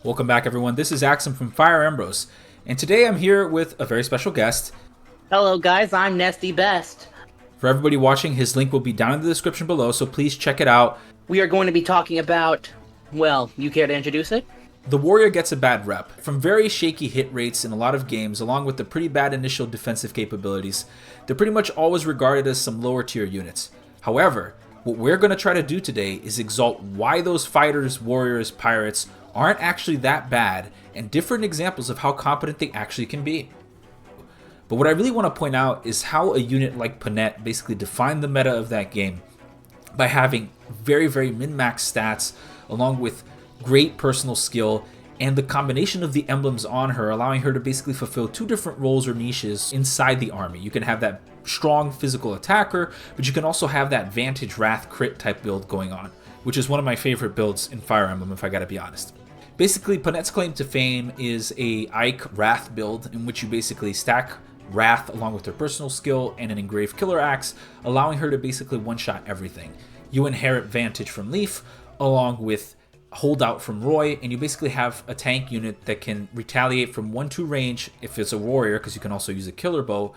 Welcome back, everyone. This is Axum from Fire Emblem, and today I'm here with a very special guest. Hello guys, I'm NESS D Best. For everybody watching, his link will be down in the description below, so please check it out. We are going to be talking about, well, you care to introduce it? The warrior gets a bad rep. From very shaky hit rates in a lot of games, along with the pretty bad initial defensive capabilities, they're pretty much always regarded as some lower tier units. However, what we're going to try to do today is exalt why those fighters, warriors, pirates aren't actually that bad, and different examples of how competent they actually can be. But what I really want to point out is how a unit like Panette basically defined the meta of that game by having very, very min-max stats along with great personal skill and the combination of the emblems on her allowing her to basically fulfill two different roles or niches inside the army. You can have that strong physical attacker, but you can also have that Vantage Wrath crit type build going on, which is one of my favorite builds in Fire Emblem if I gotta be honest. Basically, Panette's claim to fame is a Ike Wrath build in which you basically stack Wrath along with her personal skill and an engraved killer axe, allowing her to basically one-shot everything. You inherit Vantage from Leaf along with Holdout from Roy, and you basically have a tank unit that can retaliate from 1-2 range if it's a warrior, because you can also use a killer bow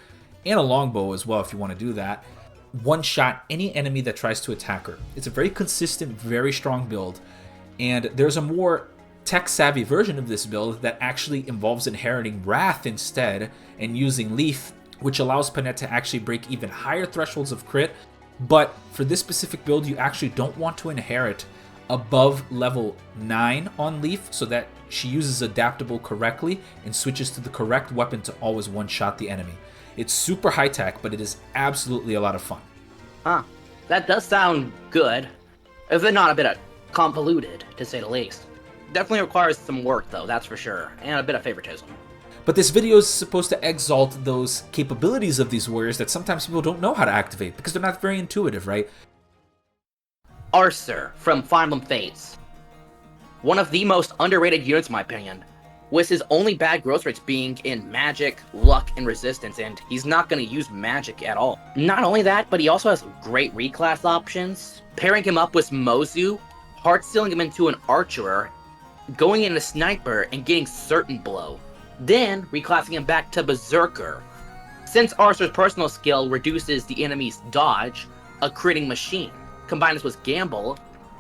and a longbow as well if you want to do that. One-shot any enemy that tries to attack her. It's a very consistent, very strong build, and there's a more tech-savvy version of this build that actually involves inheriting Wrath instead and using Leaf, which allows Panette to actually break even higher thresholds of crit. But for this specific build, you actually don't want to inherit above level 9 on Leaf so that she uses adaptable correctly and switches to the correct weapon to always one-shot the enemy. It's super high-tech, but it is absolutely a lot of fun. Huh. That does sound good. If not a bit convoluted, to say the least. Definitely requires some work, though, that's for sure. And a bit of favoritism. But this video is supposed to exalt those capabilities of these warriors that sometimes people don't know how to activate because they're not very intuitive, right? Arthur from Fire Emblem Fates. One of the most underrated units in my opinion, with his only bad growth rates being in magic, luck, and resistance, and he's not going to use magic at all. Not only that, but he also has great reclass options. Pairing him up with Mozu, hard stealing him into an archer, going in a sniper, and getting certain blow. Then reclassing him back to Berserker. Since Arthur's personal skill reduces the enemy's dodge, a critting machine. Combine this with Gamble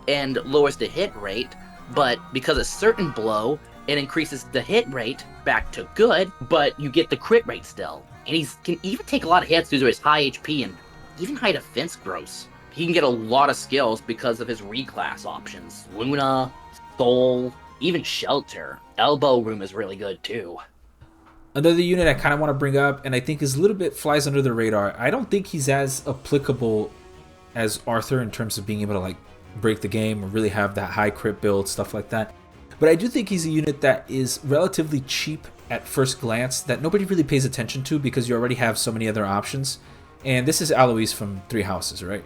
and lowers the hit rate, but because a certain blow, it increases the hit rate back to good, but you get the crit rate still. And he can even take a lot of hits due to his high HP and even high defense gross. He can get a lot of skills because of his reclass options. Luna, Soul, even Shelter. Elbow Room is really good too. Another unit I kind of want to bring up, and I think is a little bit flies under the radar. I don't think he's as applicable as Arthur in terms of being able to like break the game or really have that high crit build, stuff like that. But I do think he's a unit that is relatively cheap at first glance that nobody really pays attention to because you already have so many other options. And this is Alois from Three Houses, right?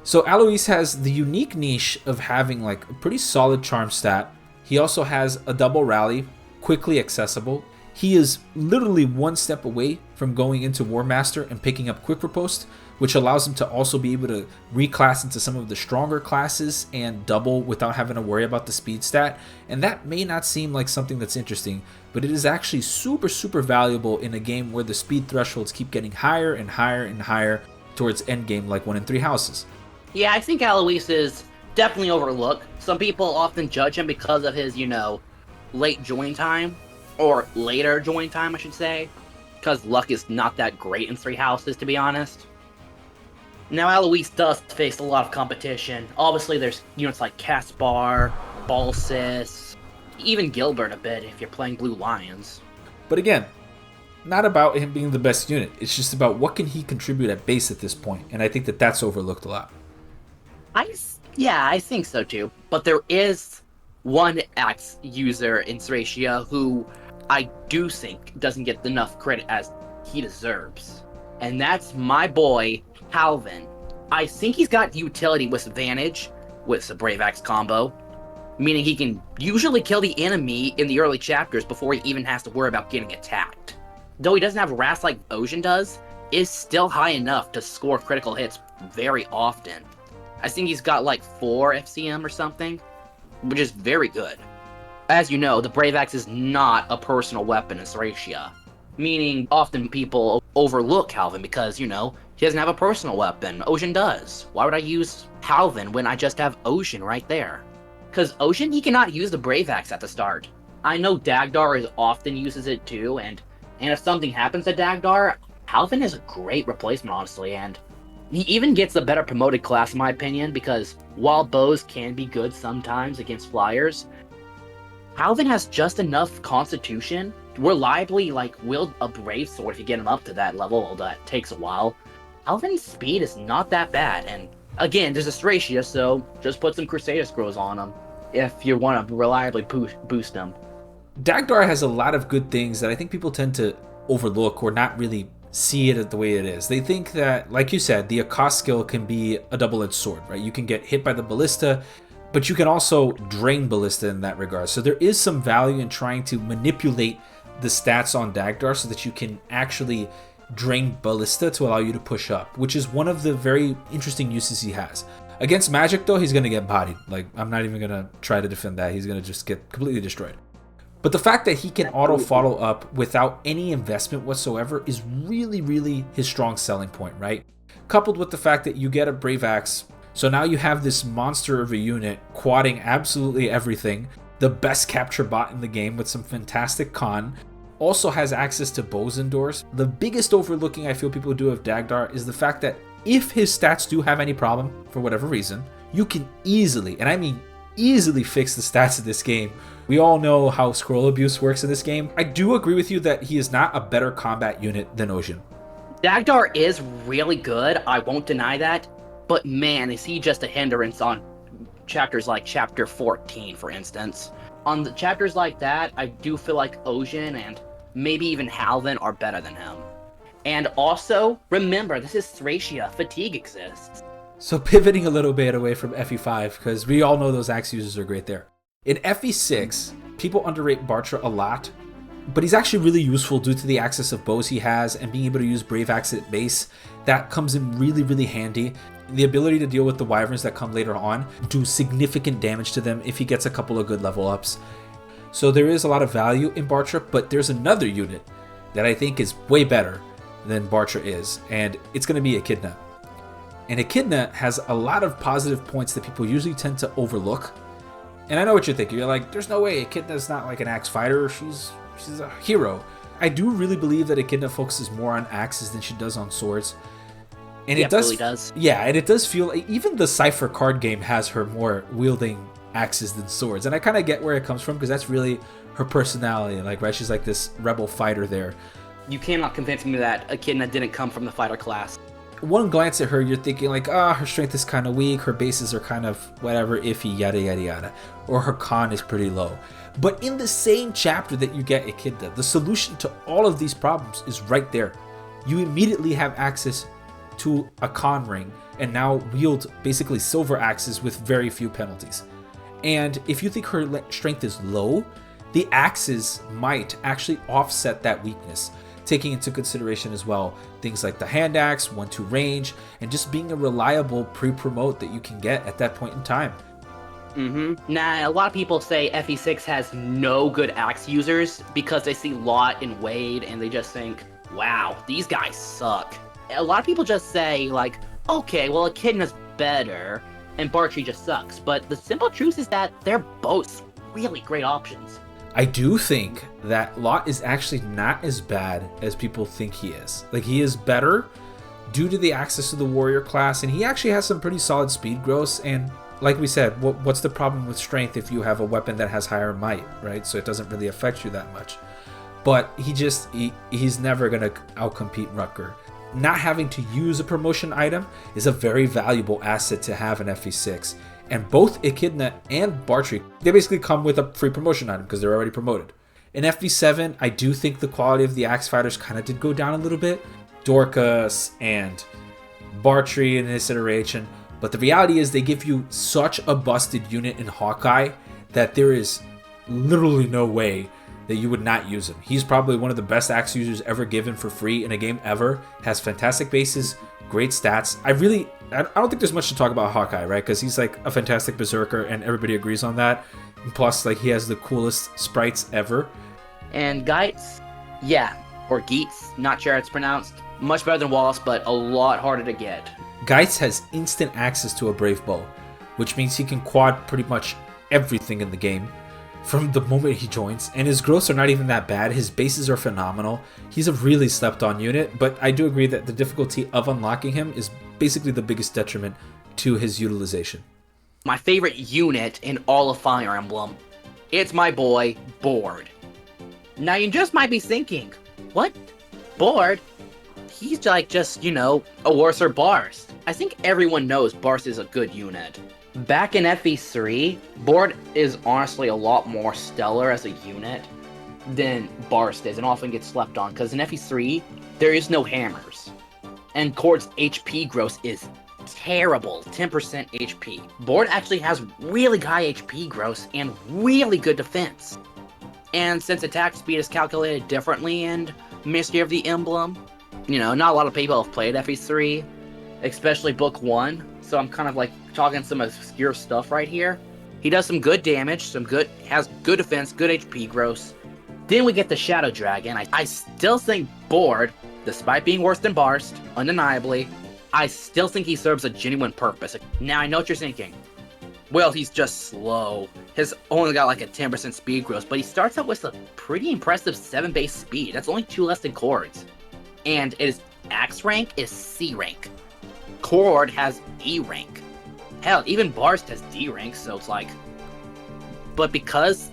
So Alois has the unique niche of having like a pretty solid charm stat. He also has a double rally, quickly accessible. He is literally one step away from going into War Master and picking up Quick Riposte, which allows him to also be able to reclass into some of the stronger classes and double without having to worry about the speed stat. And that may not seem like something that's interesting, but it is actually super, super valuable in a game where the speed thresholds keep getting higher and higher and higher towards endgame like one in Three Houses. Yeah, I think Alois is definitely overlooked. Some people often judge him because of his, late join time. Or later join time, I should say. Because luck is not that great in Three Houses, to be honest. Now, Alois does face a lot of competition. Obviously, there's units like Caspar, Balsis, even Gilbert a bit if you're playing Blue Lions. But again, not about him being the best unit. It's just about what can he contribute at base at this point. And I think that that's overlooked a lot. Yeah, I think so too. But there is one axe user in Thracia who I do think doesn't get enough credit as he deserves. And that's my boy, Halvan. I think he's got utility with Vantage, with the Brave Axe combo, meaning he can usually kill the enemy in the early chapters before he even has to worry about getting attacked. Though he doesn't have Wrath like Ocean does, is still high enough to score critical hits very often. I think he's got like 4 FCM or something, which is very good. As you know, the Brave Axe is not a personal weapon in Thracia, meaning often people overlook Halvan because, he doesn't have a personal weapon. Ocean does. Why would I use Halvan when I just have Ocean right there? Because Ocean, he cannot use the Brave Axe at the start. I know Dagdar often uses it too, and if something happens to Dagdar, Halvan is a great replacement, honestly, and he even gets a better promoted class in my opinion, because while bows can be good sometimes against flyers, Halvan has just enough constitution to reliably wield a brave sword if you get him up to that level, although that takes a while. Halvan's speed is not that bad, and again, there's a Thracia, so just put some Crusader Scrolls on him if you want to reliably boost him. Dagdar has a lot of good things that I think people tend to overlook or not really see it the way it is. They think that, like you said, the accost skill can be a double-edged sword, right? You can get hit by the ballista, but you can also drain ballista in that regard. So there is some value in trying to manipulate the stats on Dagdar so that you can actually drain ballista to allow you to push up, which is one of the very interesting uses he has. Against magic, though, he's going to get bodied. I'm not even going to try to defend that. He's going to just get completely destroyed. But the fact that he can auto-follow up without any investment whatsoever is really, really his strong selling point, right? Coupled with the fact that you get a Brave Axe, so now you have this monster of a unit quadding absolutely everything, the best capture bot in the game with some fantastic con, also has access to bows indoors. The biggest overlooking I feel people do of Dagdar is the fact that if his stats do have any problem, for whatever reason, you can easily, and I mean easily, fix the stats of this game. We all know how scroll abuse works in this game. I do agree with you that he is not a better combat unit than Ocean. Dagdar is really good, I won't deny that, but man, is he just a hindrance on chapters like chapter 14, for instance. On the chapters like that, I do feel like Ocean and maybe even Halvan are better than him. And also, remember, this is Thracia, fatigue exists. So pivoting a little bit away from FE5, because we all know those axe users are great there. In FE6, people underrate Bartre a lot, but he's actually really useful due to the access of bows he has and being able to use Brave Axe at base. That comes in really, really handy. The ability to deal with the wyverns that come later on, do significant damage to them if he gets a couple of good level ups. So there is a lot of value in Bartre, but there's another unit that I think is way better than Bartre is, and it's going to be Echidna. And Echidna has a lot of positive points that people usually tend to overlook. And I know what you're thinking. You're like, there's no way Echidna's not like an axe fighter. She's a hero. I do really believe that Echidna focuses more on axes than she does on swords. And it does. Yeah, and it does feel like even the Cypher card game has her more wielding axes than swords. And I kind of get where it comes from because that's really her personality. Right? She's like this rebel fighter there. You cannot convince me that Echidna didn't come from the fighter class. One glance at her, you're thinking her strength is kind of weak, her bases are kind of whatever, iffy, yada, yada, yada. Or her con is pretty low. But in the same chapter that you get Echidna, the solution to all of these problems is right there. You immediately have access to a con ring and now wield basically silver axes with very few penalties. And if you think her strength is low, the axes might actually offset that weakness, taking into consideration as well things like the hand axe, 1-2 range, and just being a reliable pre-promote that you can get at that point in time. Nah, a lot of people say FE6 has no good axe users because they see Lot and Wade and they just think, wow, these guys suck. A lot of people just say, okay, well, Echidna's better and Bartre just sucks. But the simple truth is that they're both really great options. I do think that Lot is actually not as bad as people think he is. He is better due to the access to the warrior class, and he actually has some pretty solid speed growth. And like we said, what's the problem with strength if you have a weapon that has higher might, right? So it doesn't really affect you that much. But he's never going to outcompete Rutger. Not having to use a promotion item is a very valuable asset to have in FE6. And both Echidna and Bartre, they basically come with a free promotion item because they're already promoted. In FE7, I do think the quality of the axe fighters kind of did go down a little bit. Dorcas and Bartre in this iteration. But the reality is they give you such a busted unit in Hawkeye that there is literally no way that you would not use him. He's probably one of the best axe users ever given for free in a game ever. Has fantastic bases, great stats. I don't think there's much to talk about Hawkeye, right? Because he's like a fantastic berserker and everybody agrees on that. Plus, like, he has the coolest sprites ever. And Geitz, yeah, or Geitz, not sure how it's pronounced. Much better than Wallace, but a lot harder to get. Geitz has instant access to a Brave Bow, which means he can quad pretty much everything in the game from the moment he joins, and his growths are not even that bad. His bases are phenomenal. He's a really slept on unit, but I do agree that the difficulty of unlocking him is basically the biggest detriment to his utilization. My favorite unit in all of Fire Emblem, it's my boy, Board. Now you just might be thinking, what? Board? He's like just, a worser Barst. I think everyone knows Barst is a good unit. Back in FE3, Board is honestly a lot more stellar as a unit than Barst is, and often gets slept on, because in FE3, there is no hammers. And Cord's HP growth is terrible, 10% HP. Board actually has really high HP growth and really good defense. And since attack speed is calculated differently in Mystery of the Emblem, not a lot of people have played FE3, especially Book 1, so I'm kind of like talking some obscure stuff right here. He does some good damage, has good defense, good HP growth. Then we get the Shadow Dragon. I still think Board, despite being worse than Barst, undeniably, I still think he serves a genuine purpose. Now I know what you're thinking. Well, he's just slow. He's only got like a 10% speed growth, but he starts out with a pretty impressive 7 base speed. That's only 2 less than Cord's. And his Axe rank is C rank. Cord has E rank. Hell, even Barst has D rank, so it's like... But because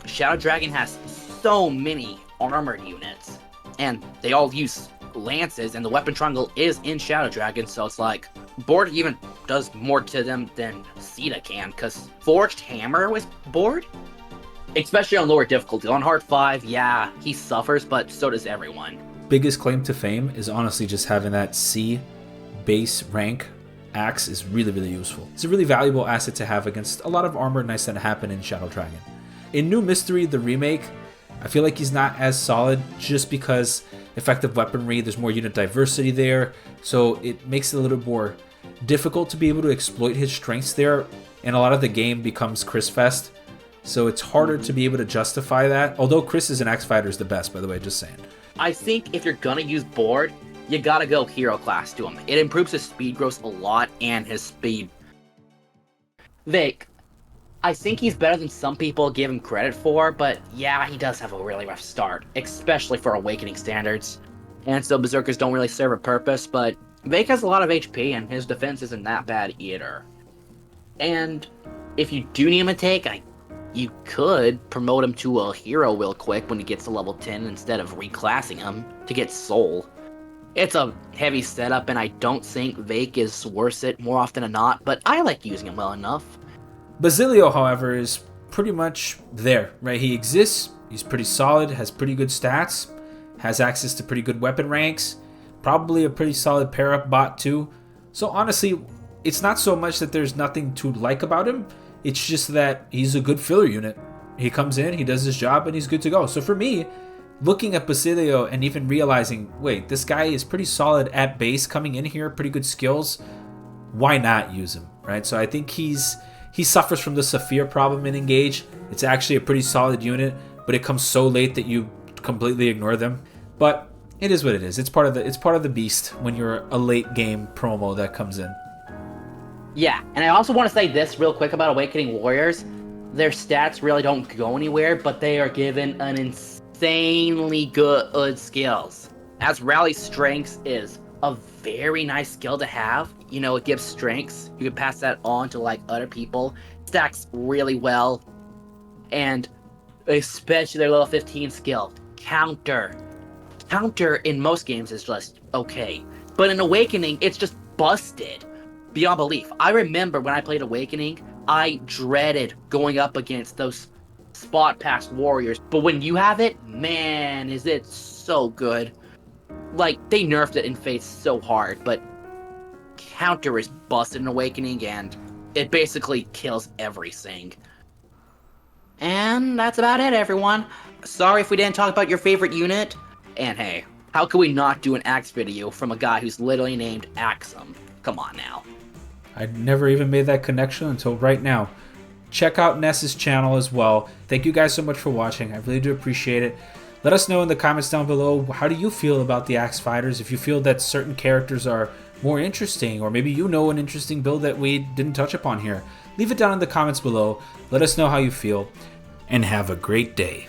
Shadow Dragon has so many armored units, and they all use lances, and the weapon triangle is in Shadow Dragon, so it's like... Board even does more to them than Sita can, because Forged Hammer with Board, especially on lower difficulty. On Hard 5, yeah, he suffers, but so does everyone. Biggest claim to fame is honestly just having that C base rank axe is really, really useful. It's a really valuable asset to have against a lot of armored knights that happen in Shadow Dragon. In New Mystery, the remake, I feel like he's not as solid just because effective weaponry, there's more unit diversity there, so it makes it a little more difficult to be able to exploit his strengths there, and a lot of the game becomes Chris Fest, so it's harder to be able to justify that, although Chris as an axe fighter is the best, by the way, just saying. I think if you're gonna use Board, you gotta go hero class to him. It improves his speed growth a lot and his speed. Vaike, I think he's better than some people give him credit for, but yeah, he does have a really rough start, especially for Awakening standards. And so Berserkers don't really serve a purpose, but Vaike has a lot of HP and his defense isn't that bad either. And if you do need him to take, you could promote him to a hero real quick when he gets to level 10 instead of reclassing him to get Soul. It's a heavy setup, and I don't think Vaike is worth it more often than not, but I like using him well enough. Basilio, however, is pretty much there, right? He exists, he's pretty solid, has pretty good stats, has access to pretty good weapon ranks, probably a pretty solid pair-up bot too. So honestly, it's not so much that there's nothing to like about him, it's just that he's a good filler unit. He comes in, he does his job, and he's good to go. So for me, looking at Basilio and even realizing, wait, this guy is pretty solid at base, coming in here, pretty good skills, why not use him, right? So I think he suffers from the Saphir problem in Engage. It's actually a pretty solid unit, but it comes so late that you completely ignore them. But it is what it is. It's part of the beast when you're a late game promo that comes in. Yeah, and I also want to say this real quick about Awakening Warriors. Their stats really don't go anywhere, but they are given an insanely good skills. As Rally Strengths is a very nice skill to have. It gives strengths. You can pass that on to like other people. Stacks really well. And especially their level 15 skill, Counter. Counter in most games is just okay. But in Awakening, it's just busted beyond belief. I remember when I played Awakening, I dreaded going up against those spot pass warriors. But when you have it, man, is it so good. Like, they nerfed it in Faith so hard, but Counter is busted in Awakening, and it basically kills everything. And that's about it, everyone. Sorry if we didn't talk about your favorite unit. And hey, how could we not do an Axe video from a guy who's literally named Axum? Come on now. I never even made that connection until right now. check out Ness's channel as well. Thank you guys so much for watching. I really do appreciate it. Let us know in the comments down below, how do you feel about the Axe Fighters? If you feel that certain characters are more interesting, or maybe you know an interesting build that we didn't touch upon here. Leave it down in the comments below. Let us know how you feel, and have a great day.